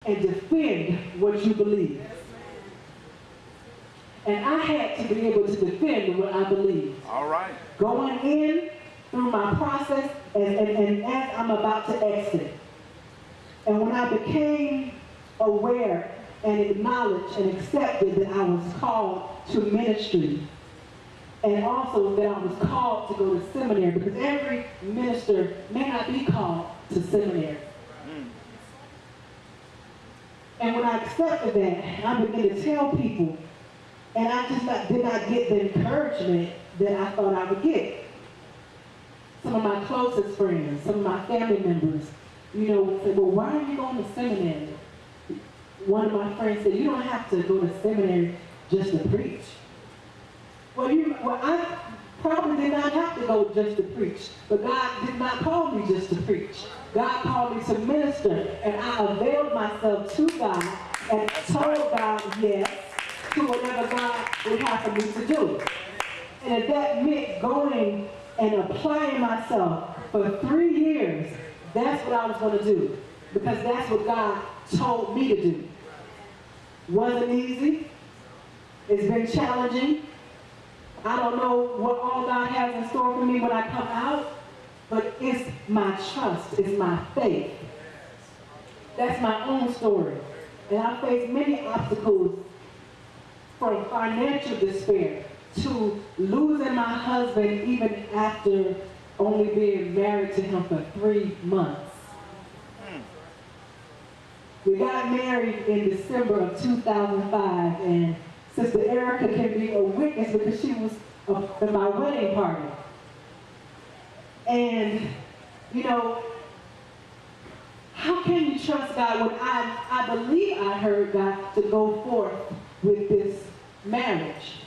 and defend what you believe. And I had to be able to defend what I believe. All right. Going in through my process and as I'm about to exit. And when I became aware and acknowledged and accepted that I was called to ministry, and also that I was called to go to seminary, because every minister may not be called to seminary. And when I accepted that, I began to tell people, and I just did not get the encouragement that I thought I would get. Some of my closest friends, some of my family members, said, well, why are you going to seminary? One of my friends said, you don't have to go to seminary just to preach. Well, I probably did not have to go just to preach, but God did not call me just to preach. God called me to minister, and I availed myself to God and told God yes to whatever God would have for me to do. And if that meant going and applying myself for 3 years, that's what I was going to do, because that's what God told me to do. Wasn't easy. It's been challenging. I don't know what all God has in store for me when I come out, but it's my trust, it's my faith. That's my own story. And I faced many obstacles, from financial despair to losing my husband even after only being married to him for 3 months. We got married in December of 2005, and Sister Erica can be a witness because she was at my wedding party. And, how can you trust God when I believe I heard God to go forth with this marriage?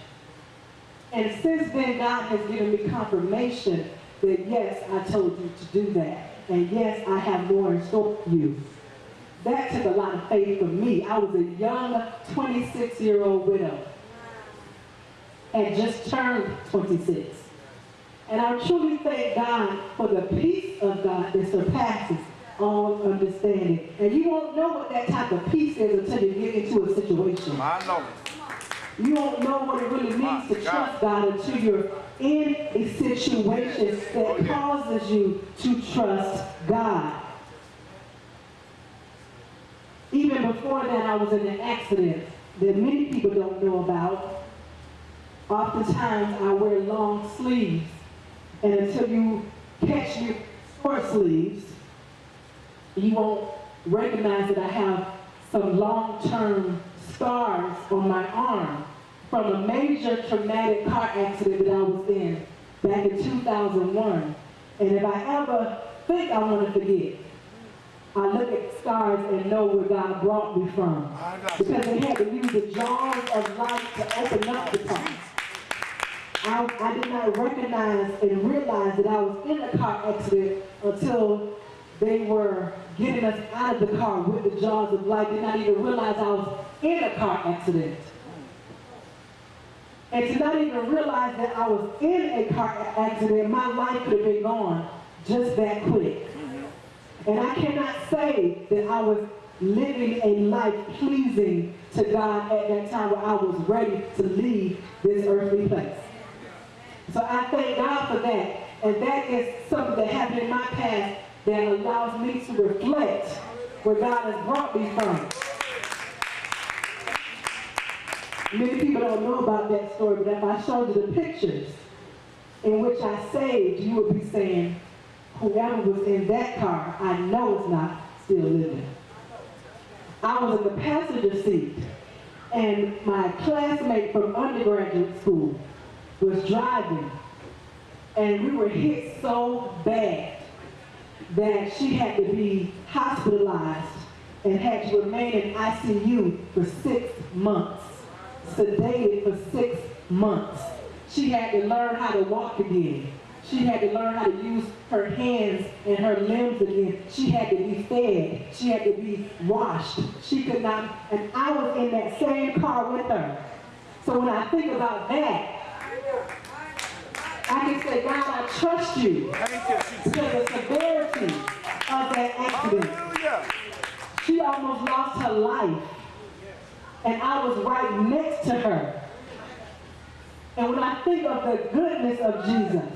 And since then, God has given me confirmation that yes, I told you to do that. And yes, I have more in store for you. That took a lot of faith from me. I was a young 26-year-old widow and just turned 26. And I truly thank God for the peace of God that surpasses all understanding. And you won't know what that type of peace is until you get into a situation. I know. You won't know what it really means to trust God until you're in a situation that causes you to trust God. Even before that, I was in an accident that many people don't know about. Oftentimes, I wear long sleeves, and until you catch me short sleeves, you won't recognize that I have some long-term scars on my arm from a major traumatic car accident that I was in back in 2001. And if I ever think I want to forget, I look at scars and know where God brought me from. Because they had to use the jaws of life to open up the car. I did not recognize and realize that I was in a car accident until they were getting us out of the car with the jaws of life. Did not even realize I was in a car accident. And to not even realize that I was in a car accident, my life could have been gone just that quick. And I cannot say that I was living a life pleasing to God at that time where I was ready to leave this earthly place. So I thank God for that. And that is something that happened in my past that allows me to reflect where God has brought me from. Many people don't know about that story, but if I showed you the pictures in which I saved, you would be saying, whoever was in that car, I know it's not still living. I was in the passenger seat, and my classmate from undergraduate school was driving, and we were hit so bad that she had to be hospitalized and had to remain in ICU for 6 months, sedated for 6 months. She had to learn how to walk again. She had to learn how to use her hands and her limbs again. She had to be fed. She had to be washed. She could not, and I was in that same car with her. So when I think about that, I can say, God, I trust you because of the severity of that accident. She almost lost her life. And I was right next to her. And when I think of the goodness of Jesus,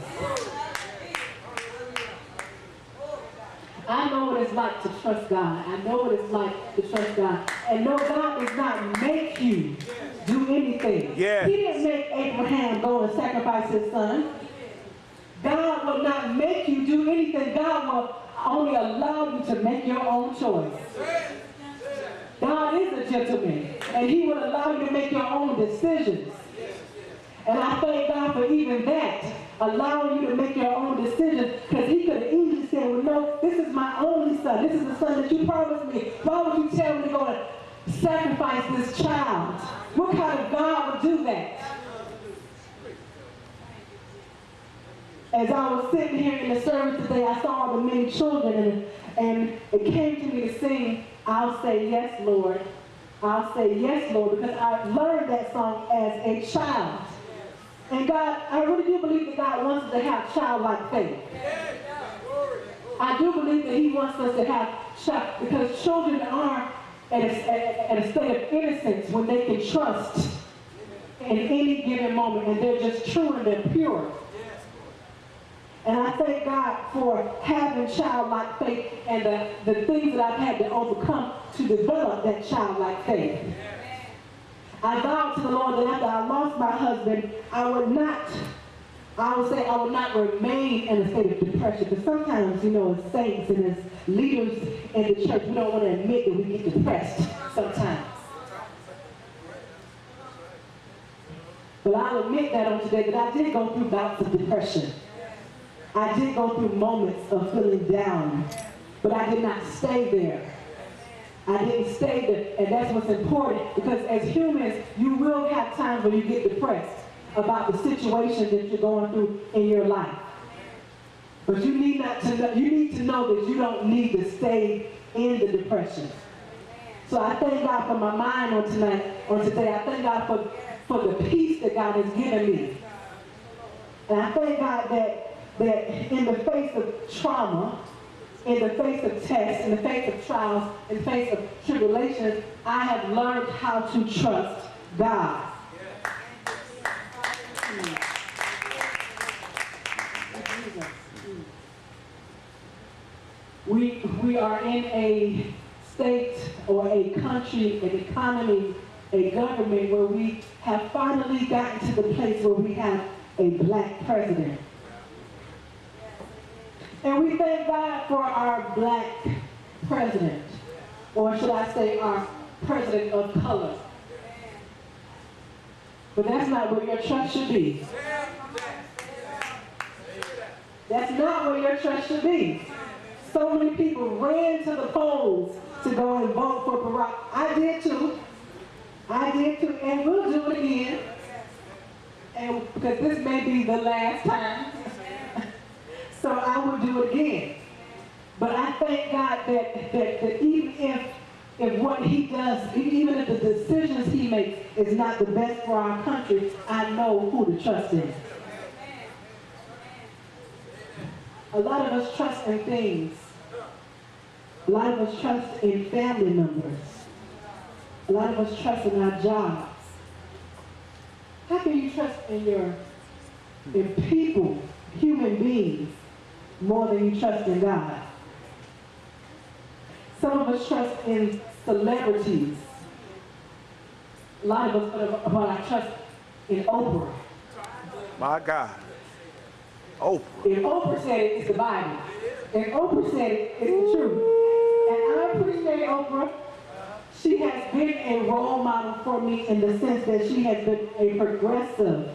I know what it's like to trust God. I know what it's like to trust God. And no, God does not make you do anything. Yeah. He didn't make Abraham go and sacrifice his son. God will not make you do anything. God will only allow you to make your own choice. God is a gentleman, and he will allow you to make your own decisions. And I thank God for even that, allowing you to make your own decisions, because he could have easily said, well, no, this is my only son. This is the son that you promised me. Why would you tell me to go and sacrifice this child? What kind of God would do that? As I was sitting here in the service today, I saw the many children, and it came to me to sing, I'll Say Yes, Lord. I'll Say Yes, Lord, because I learned that song as a child. And God, I really do believe that God wants us to have childlike faith. I do believe that he wants us to have child, because children are at a state of innocence when they can trust in any given moment, and they're just true and they're pure. And I thank God for having childlike faith and the things that I've had to overcome to develop that childlike faith. I vowed to the Lord that after I lost my husband, I would not remain in a state of depression. Because sometimes, you know, as saints and as leaders in the church, we don't want to admit that we get depressed sometimes. But I'll admit that on today that I did go through bouts of depression. I did go through moments of feeling down, but I did not stay there. I didn't stay there, and that's what's important, because as humans, you will have times when you get depressed about the situation that you're going through in your life. But you need to know that you don't need to stay in the depression. So I thank God for my mind on today. I thank God for the peace that God has given me. And I thank God that in the face of trauma, in the face of tests, in the face of trials, in the face of tribulations, I have learned how to trust God. We are in a state or a country, an economy, a government where we have finally gotten to the place where we have a black president. And we thank God for our black president, or should I say our president of color. But that's not where your trust should be. That's not where your trust should be. So many people ran to the polls to go and vote for Barack. I did too, and we'll do it again. And because this may be the last time. So I will do it again. But I thank God that even if what he does, even if the decisions he makes is not the best for our country, I know who to trust in. A lot of us trust in things. A lot of us trust in family members. A lot of us trust in our jobs. How can you trust in people, human beings, more than you trust in God? Some of us trust in celebrities. A lot of us put our trust in Oprah. My God. Oprah. If Oprah said it, it's the Bible. If Oprah said it, it's the truth. And I appreciate Oprah. She has been a role model for me in the sense that she has been a progressive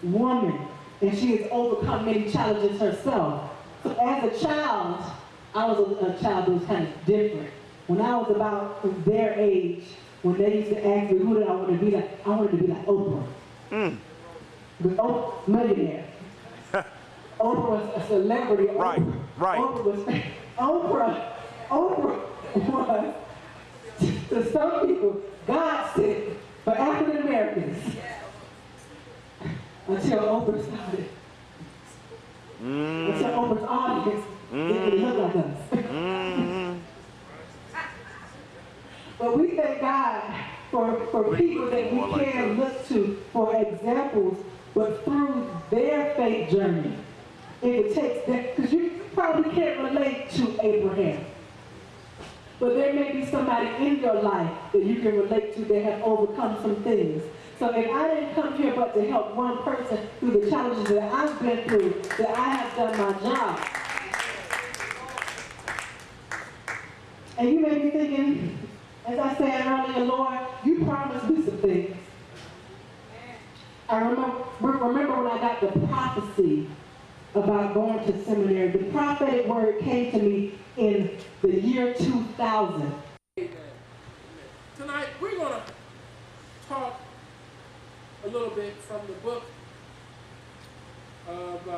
woman. And she has overcome many challenges herself. So as a child, I was a child that was kind of different. When I was about their age, when they used to ask me who did I want to be like, I wanted to be like Oprah. But Oprah, millionaire. Oprah was a celebrity. Right. Oprah was, to some people, God sent for African Americans. Until Oprah started. Until Oprah's audience didn't look like us. But we thank God for people that we can look to for examples, but through their faith journey. If it takes that, because you probably can't relate to Abraham. But there may be somebody in your life that you can relate to that have overcome some things. So if I didn't come here but to help one person through the challenges that I've been through, that I have done my job. And you may be thinking, as I said earlier, Lord, you promised me some things. I remember when I got the prophecy about going to seminary. The prophetic word came to me in the year 2000. Amen. Tonight, we're going to talk a little bit from the book of,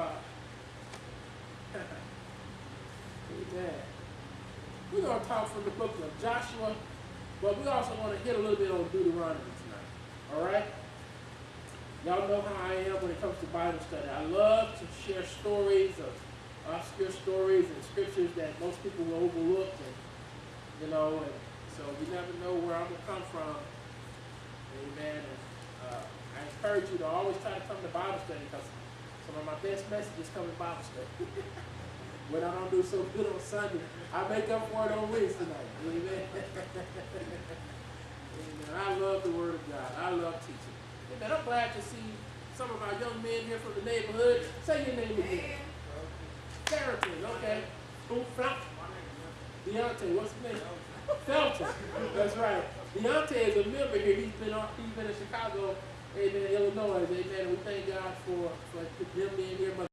amen. We're going to talk from the book of Joshua, but we also want to hit a little bit on Deuteronomy tonight. All right? Y'all know how I am when it comes to Bible study. I love to share stories of obscure stories and scriptures that most people will overlook, and and so you never know where I'm gonna come from. Amen. And I encourage you to always try to come to Bible study, because some of my best messages come in Bible study. When I don't do so good on Sunday, I make up for it on Wednesday night. Amen. Amen. I love the Word of God. I love teaching. Amen. I'm glad to see some of our young men here from the neighborhood. Say your name again. Farrington, okay. Who? Felton. Deontay, what's his name? Felton. That's right. Deontay is a member here. He's been in Chicago, amen, Illinois, amen. And we thank God for them being here.